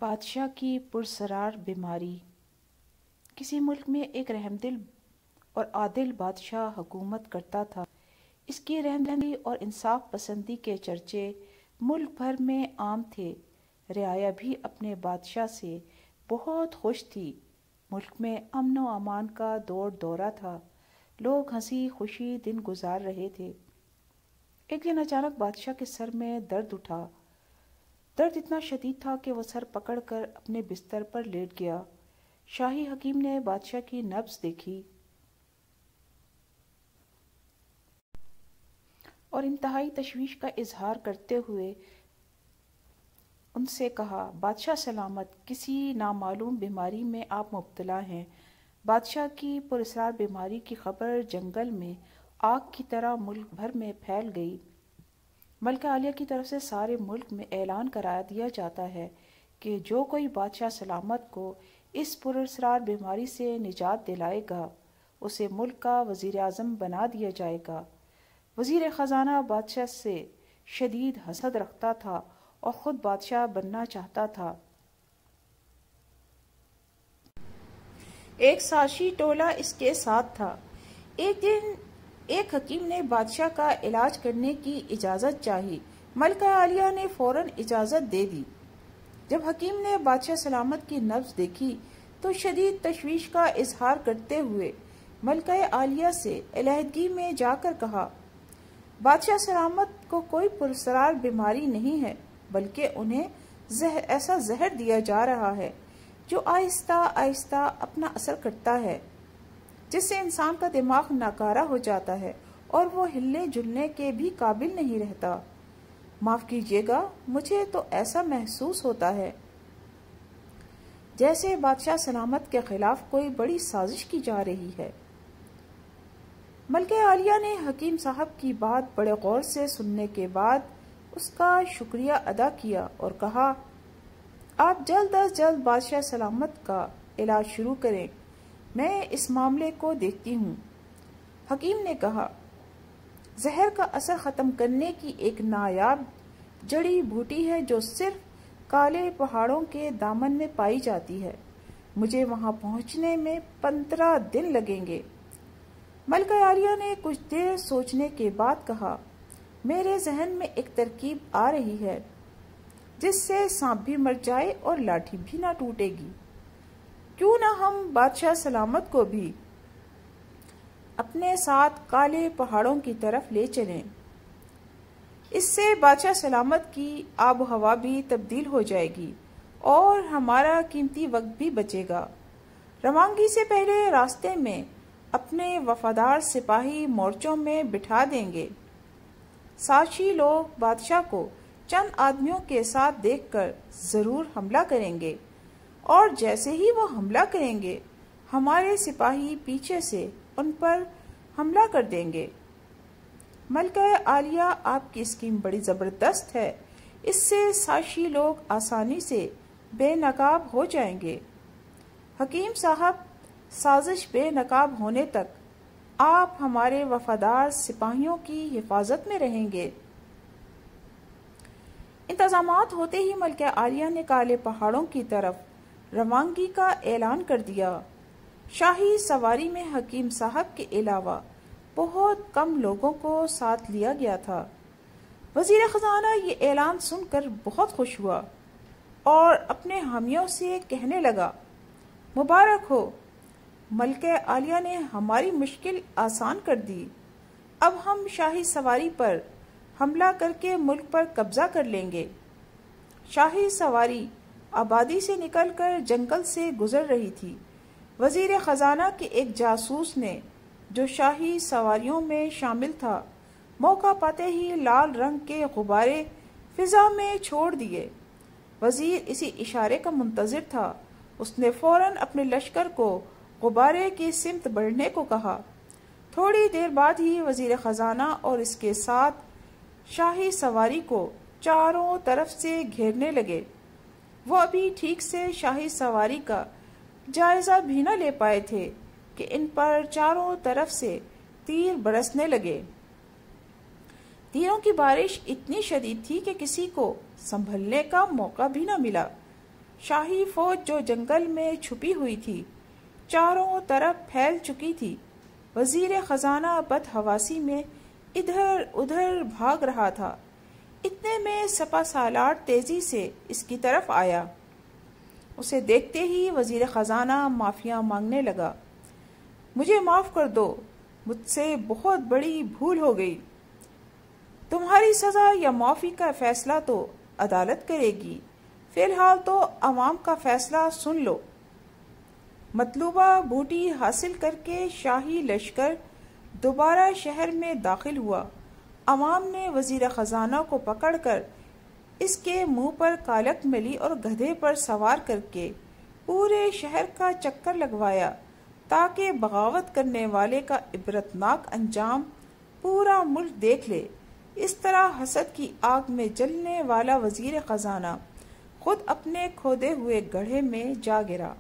بادشاہ کی پرسرار بیماری۔ کسی ملک میں ایک رحمدل اور عادل بادشاہ حکومت کرتا تھا۔ اس کی رحمدلی اور انصاف پسندی کے چرچے ملک بھر میں عام تھے۔ رعایا بھی اپنے بادشاہ سے بہت خوش تھی۔ ملک میں امن و امان کا دور دورہ تھا۔ لوگ ہنسی خوشی دن گزار رہے تھے۔ ایک دن اچانک بادشاہ کے سر میں درد اٹھا۔ درد اتنا شدید تھا کہ وہ سر پکڑ کر اپنے بستر پر لیٹ گیا۔ شاہی حکیم نے بادشاہ کی نبض دیکھی اور انتہائی تشویش کا اظہار کرتے ہوئے ان سے کہا، بادشاہ سلامت، کسی نامعلوم بیماری میں آپ مبتلا ہیں۔ بادشاہ کی پراسرار بیماری کی خبر جنگل میں آگ کی طرح ملک بھر میں پھیل گئی۔ ملکہ عالیہ کی طرف سے سارے ملک میں اعلان کرا دیا جاتا ہے کہ جو کوئی بادشاہ سلامت کو اس پراسرار بیماری سے نجات دلائے گا اسے ملک کا وزیر اعظم بنا دیا جائے گا۔ وزیر خزانہ بادشاہ سے شدید حسد رکھتا تھا اور خود بادشاہ بننا چاہتا تھا۔ ایک سازشی ٹولہ اس کے ساتھ تھا۔ ایک دن ایک حکیم نے بادشاہ کا علاج کرنے کی اجازت چاہی۔ ملکہ عالیہ نے فوراً اجازت دے دی۔ جب حکیم نے بادشاہ سلامت کی نبض دیکھی تو شدید تشویش کا اظہار کرتے ہوئے ملکہ عالیہ سے علیحدگی میں جا کر کہا، بادشاہ سلامت کو کوئی پراسرار بیماری نہیں ہے، بلکہ انہیں ایسا زہر دیا جا رہا ہے جو آہستہ آہستہ اپنا اثر کرتا ہے، جس سے انسان کا دماغ ناکارہ ہو جاتا ہے اور وہ ہلنے جلنے کے بھی قابل نہیں رہتا۔ معاف کیجیے گا، مجھے تو ایسا محسوس ہوتا ہے جیسے بادشاہ سلامت کے خلاف کوئی بڑی سازش کی جا رہی ہے۔ ملکہ عالیہ نے حکیم صاحب کی بات بڑے غور سے سننے کے بعد اس کا شکریہ ادا کیا اور کہا، آپ جلد از جلد بادشاہ سلامت کا علاج شروع کریں، میں اس معاملے کو دیکھتی ہوں۔ حکیم نے کہا، زہر کا اثر ختم کرنے کی ایک نایاب جڑی بوٹی ہے جو صرف کالے پہاڑوں کے دامن میں پائی جاتی ہے۔ مجھے وہاں پہنچنے میں 15 دن لگیں گے۔ ملکہ عالیہ نے کچھ دیر سوچنے کے بعد کہا، میرے ذہن میں ایک ترکیب آ رہی ہے جس سے سانپ بھی مر جائے اور لاٹھی بھی نہ ٹوٹے گی۔ کیوں نہ ہم بادشاہ سلامت کو بھی اپنے ساتھ کالے پہاڑوں کی طرف لے چلیں؟ اس سے بادشاہ سلامت کی آب و ہوا بھی تبدیل ہو جائے گی اور ہمارا قیمتی وقت بھی بچے گا۔ روانگی سے پہلے راستے میں اپنے وفادار سپاہی مورچوں میں بٹھا دیں گے۔ سازشی لوگ بادشاہ کو چند آدمیوں کے ساتھ دیکھ کر ضرور حملہ کریں گے اور جیسے ہی وہ حملہ کریں گے ہمارے سپاہی پیچھے سے ان پر حملہ کر دیں گے۔ ملکہ عالیہ، آپ کی اسکیم بڑی زبردست ہے، اس سے سازشی لوگ آسانی سے بے نقاب ہو جائیں گے۔ حکیم صاحب، سازش بے نقاب ہونے تک آپ ہمارے وفادار سپاہیوں کی حفاظت میں رہیں گے۔ انتظامات ہوتے ہی ملکہ عالیہ نے کالے پہاڑوں کی طرف روانگی کا اعلان کر دیا۔ شاہی سواری میں حکیم صاحب کے علاوہ بہت کم لوگوں کو ساتھ لیا گیا تھا۔ وزیر خزانہ یہ اعلان سن کر بہت خوش ہوا اور اپنے حامیوں سے کہنے لگا، مبارک ہو، ملکہ عالیہ نے ہماری مشکل آسان کر دی۔ اب ہم شاہی سواری پر حملہ کر کے ملک پر قبضہ کر لیں گے۔ شاہی سواری آبادی سے نکل کر جنگل سے گزر رہی تھی۔ وزیر خزانہ کے ایک جاسوس نے، جو شاہی سواریوں میں شامل تھا، موقع پاتے ہی لال رنگ کے غبارے فضا میں چھوڑ دیے۔ وزیر اسی اشارے کا منتظر تھا۔ اس نے فوراً اپنے لشکر کو غبارے کی سمت بڑھنے کو کہا۔ تھوڑی دیر بعد ہی وزیر خزانہ اور اس کے ساتھ شاہی سواری کو چاروں طرف سے گھیرنے لگے۔ وہ ابھی ٹھیک سے شاہی سواری کا جائزہ بھی نہ لے پائے تھے کہ ان پر چاروں طرف سے تیر برسنے لگے۔ تیروں کی بارش اتنی شدید تھی کہ کسی کو سنبھلنے کا موقع بھی نہ ملا۔ شاہی فوج جو جنگل میں چھپی ہوئی تھی چاروں طرف پھیل چکی تھی۔ وزیر خزانہ بدحواسی میں ادھر ادھر بھاگ رہا تھا۔ اتنے میں سپہ سالار تیزی سے اس کی طرف آیا۔ اسے دیکھتے ہی وزیر خزانہ معافیاں مانگنے لگا۔ مجھے معاف کر دو، مجھ سے بہت بڑی بھول ہو گئی۔ تمہاری سزا یا معافی کا فیصلہ تو عدالت کرے گی، فی الحال تو عوام کا فیصلہ سن لو۔ مطلوبہ بوٹی حاصل کر کے شاہی لشکر دوبارہ شہر میں داخل ہوا۔ عوام نے وزیر خزانہ کو پکڑ کر اس کے منہ پر کالک ملی اور گدھے پر سوار کر کے پورے شہر کا چکر لگوایا تاکہ بغاوت کرنے والے کا عبرتناک انجام پورا ملک دیکھ لے۔ اس طرح حسد کی آگ میں جلنے والا وزیر خزانہ خود اپنے کھودے ہوئے گڑھے میں جا گرا۔